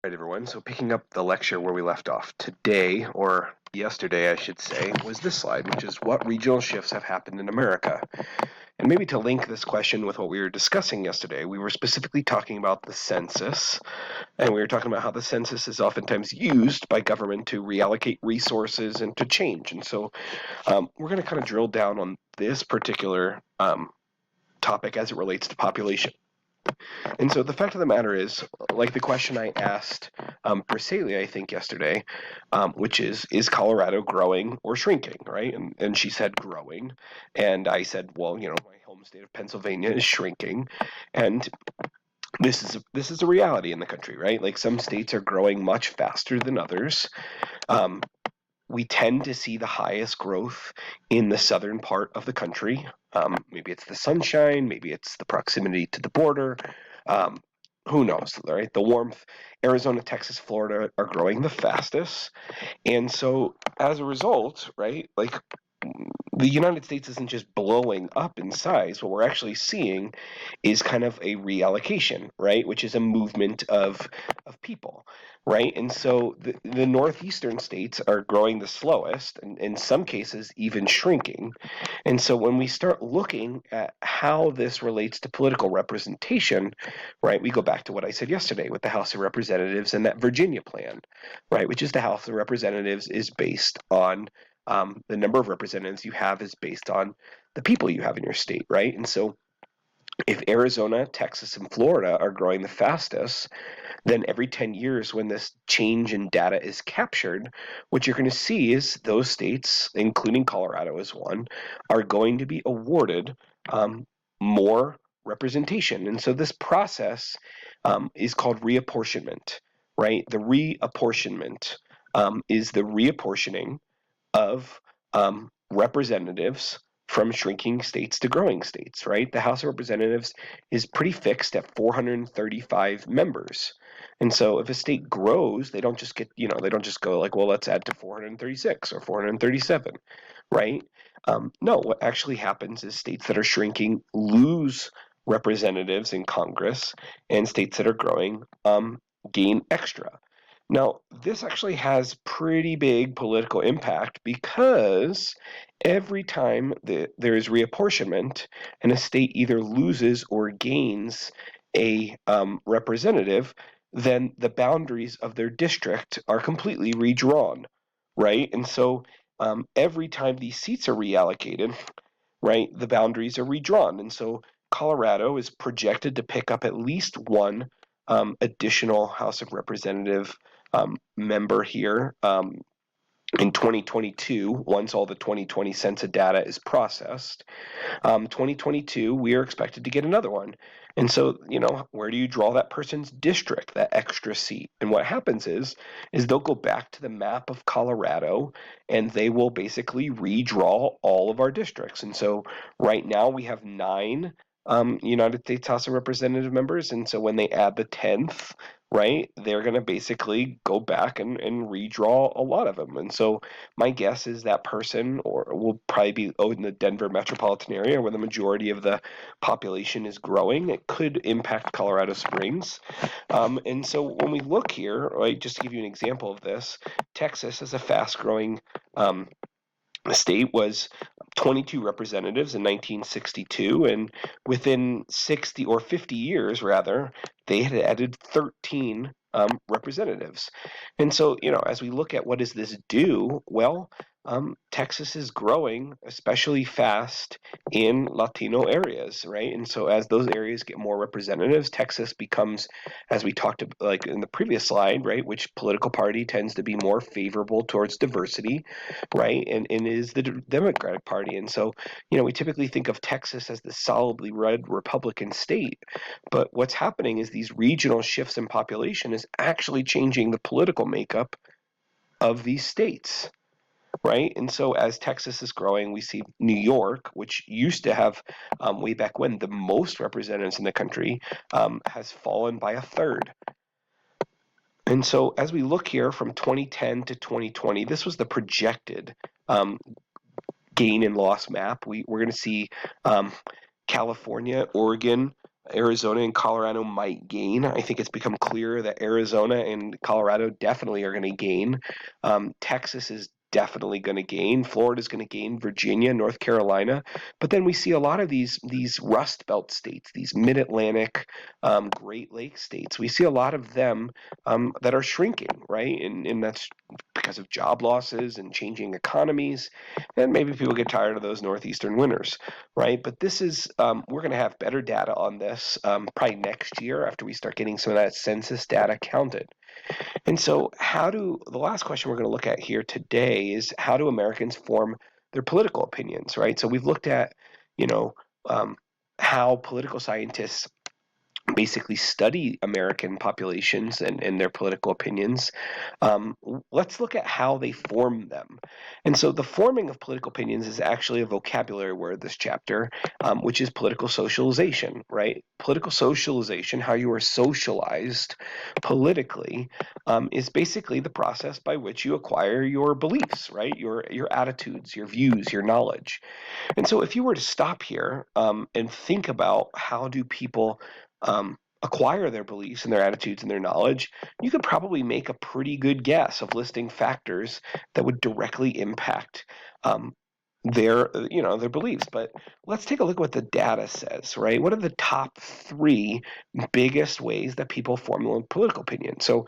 Right, everyone. So picking up the lecture where we left off today, or yesterday, I should say, was this slide, which is what regional shifts have happened in America. And maybe to link this question with what we were discussing yesterday, we were specifically talking about the census, and we were talking about how the census is oftentimes used by government to reallocate resources and to change. And so we're going to kind of drill down on this particular topic as it relates to population. And so the fact of the matter is, like the question I asked Priscilla, I think, yesterday, which is Colorado growing or shrinking, right? And she said growing. And I said, well, my home state of Pennsylvania is shrinking. And this is a reality in the country, right? Like some states are growing much faster than others. Um, we tend to see the highest growth in the southern part of the country. Maybe it's the sunshine, maybe it's the proximity to the border. Um, who knows, right? The warmth. Arizona, Texas, Florida are growing the fastest. And so as a result, right, like the United States isn't just blowing up in size. What we're actually seeing is kind of a reallocation, right, which is a movement of people, right? And so the northeastern states are growing the slowest, and in some cases even shrinking. And so when we start looking at how this relates to political representation, right, we go back to what I said yesterday with the House of Representatives and that Virginia plan, right, which is the House of Representatives is based on the number of representatives you have is based on the people you have in your state, right? And so if Arizona, Texas, and Florida are growing the fastest, then every 10 years when this change in data is captured, what you're going to see is those states, including Colorado as one, are going to be awarded more representation. And so this process is called reapportionment, right? The reapportionment is the reapportioning of representatives from shrinking states to growing states, right? The House of Representatives is pretty fixed at 435 members. And so if a state grows, they don't just get, they don't just go like, well, let's add to 436 or 437, right? No, what actually happens is states that are shrinking lose representatives in Congress, and states that are growing gain extra. Now, this actually has pretty big political impact because every time there is reapportionment and a state either loses or gains a representative, then the boundaries of their district are completely redrawn, right? And so every time these seats are reallocated, right, the boundaries are redrawn. And so Colorado is projected to pick up at least one additional House of Representative member here in 2022, once all the 2020 census data is processed. 2022, we are expected to get another one. And so, where do you draw that person's district, that extra seat? And what happens is they'll go back to the map of Colorado and they will basically redraw all of our districts. And so right now we have 9 United States House of Representative members. And so when they add the 10th, right, they're going to basically go back and redraw a lot of them. And so my guess is that person or will probably be in the Denver metropolitan area where the majority of the population is growing. It could impact Colorado Springs. And so when we look here, right, just to give you an example of this, Texas is a fast-growing the state was 22 representatives in 1962, and within 60 or 50 years, rather, they had added 13 representatives. And so, as we look at what does this do, well, Texas is growing especially fast in Latino areas, right? And so as those areas get more representatives, Texas becomes, as we talked about, like in the previous slide, right, which political party tends to be more favorable towards diversity, right? And is the Democratic Party. And so, we typically think of Texas as the solidly red Republican state. But what's happening is these regional shifts in population is actually changing the political makeup of these states. Right? And so as Texas is growing, we see New York, which used to have, way back when, the most representatives in the country, has fallen by a third. And so as we look here from 2010 to 2020, this was the projected gain and loss map. We're going to see California, Oregon, Arizona and Colorado might gain. I think it's become clear that Arizona and Colorado definitely are going to gain. Texas is definitely going to gain. Florida's going to gain. Virginia, North Carolina. But then we see a lot of these Rust Belt states, these Mid-Atlantic, Great Lakes states. We see a lot of them that are shrinking, right? And that's because of job losses and changing economies. And maybe people get tired of those northeastern winters, right? But this is, we're going to have better data on this probably next year after we start getting some of that census data counted. And so, the last question we're going to look at here today is how do Americans form their political opinions, right? So we've looked at, you know, how political scientists basically study American populations and their political opinions. Let's look at how they form them. And so the forming of political opinions is actually a vocabulary word this chapter, which is political socialization, right? Political socialization, how you are socialized politically, is basically the process by which you acquire your beliefs, right? Your attitudes, your views, your knowledge. And so if you were to stop here and think about how do people acquire their beliefs and their attitudes and their knowledge, you could probably make a pretty good guess of listing factors that would directly impact their beliefs. But let's take a look at what the data says, right? What are the top 3 biggest ways that people form their political opinion? So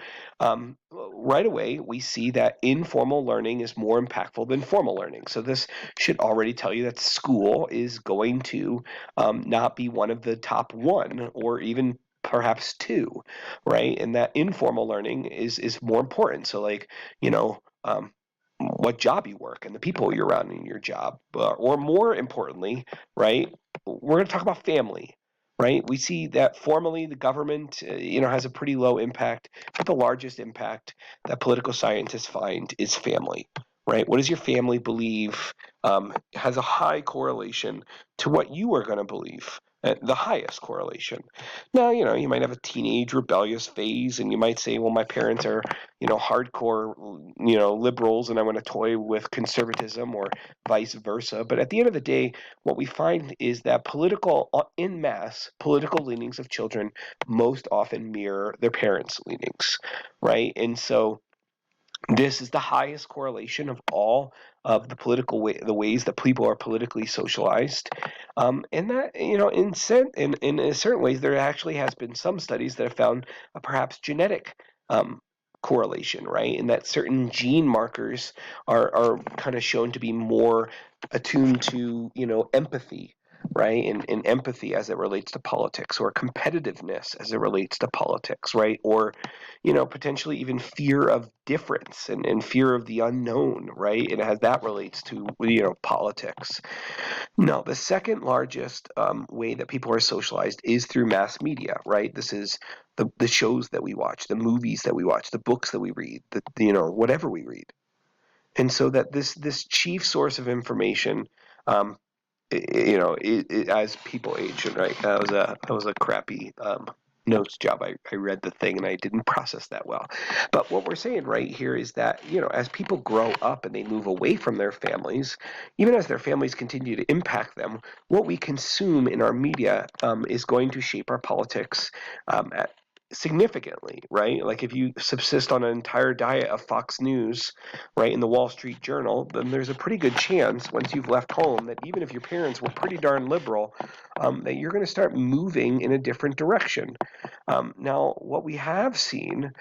right away we see that informal learning is more impactful than formal learning. So this should already tell you that school is going to not be one of the top 1 or even perhaps 2, right? And that informal learning is more important. So like, what job you work and the people you're around in your job, or more importantly, right? We're going to talk about family, right? We see that formally the government, has a pretty low impact, but the largest impact that political scientists find is family, right? What does your family believe has a high correlation to what you are going to believe. The highest correlation. Now, you might have a teenage rebellious phase, and you might say, well, my parents are, hardcore, liberals, and I want to toy with conservatism, or vice versa. But at the end of the day, what we find is that in mass, political leanings of children most often mirror their parents' leanings, right? And so this is the highest correlation of all of the ways that people are politically socialized, and that in certain ways there actually has been some studies that have found a perhaps genetic um, correlation, right? And that certain gene markers are kind of shown to be more attuned to empathy, right? And empathy as it relates to politics, or competitiveness as it relates to politics, right? Or potentially even fear of difference and fear of the unknown, right? And as that relates to, politics. No, the second largest way that people are socialized is through mass media, right? This is the shows that we watch, the movies that we watch, the books that we read, whatever we read. And so that this chief source of information, as people age, right? That was a crappy notes job. I read the thing and I didn't process that well. But what we're saying right here is that, as people grow up and they move away from their families, even as their families continue to impact them, what we consume in our media is going to shape our politics significantly, right? Like if you subsist on an entire diet of Fox News, right, in the Wall Street Journal, then there's a pretty good chance once you've left home that even if your parents were pretty darn liberal, that you're going to start moving in a different direction. Now, what we have seen,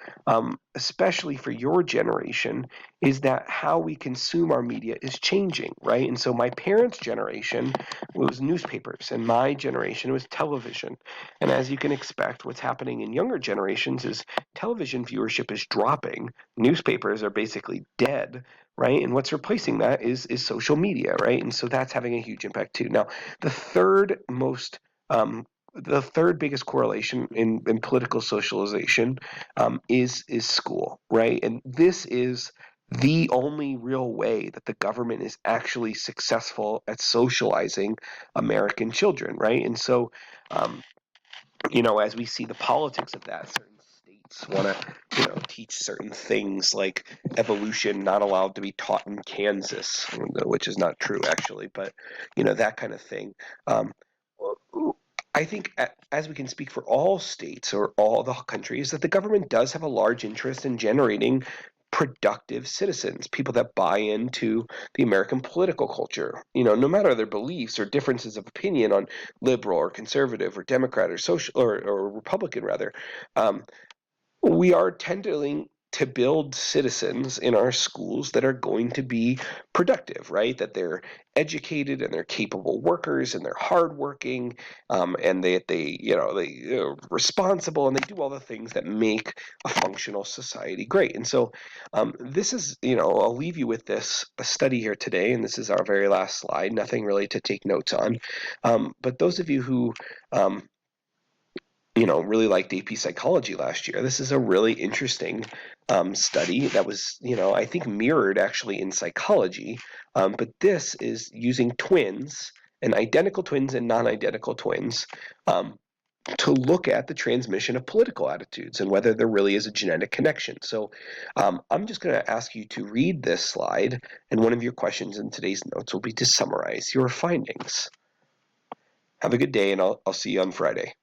especially for your generation, is that how we consume our media is changing, right? And so my parents' generation was newspapers, and my generation was television. And as you can expect, what's happening in younger generations is television viewership is dropping. Newspapers are basically dead, right? And what's replacing that is social media, right? And so that's having a huge impact too. Now, the third biggest correlation in political socialization is school, right? And this is the only real way that the government is actually successful at socializing American children, right? And so, as we see the politics of that, certain states want to, teach certain things like evolution not allowed to be taught in Kansas, which is not true actually, but that kind of thing. Um, I think, as we can speak for all states or all the countries, that the government does have a large interest in generating productive citizens, people that buy into the American political culture. No matter their beliefs or differences of opinion on liberal or conservative or Democrat or social or Republican rather. Um, we are tending to build citizens in our schools that are going to be productive, right? That they're educated and they're capable workers and they're hardworking, and they're responsible and they do all the things that make a functional society great. And so, this is, I'll leave you with this a study here today, and this is our very last slide. Nothing really to take notes on, but those of you who really liked AP Psychology last year. This is a really interesting study that was, I think mirrored actually in psychology. But this is using twins and identical twins and non-identical twins to look at the transmission of political attitudes and whether there really is a genetic connection. So I'm just going to ask you to read this slide, and one of your questions in today's notes will be to summarize your findings. Have a good day, and I'll see you on Friday.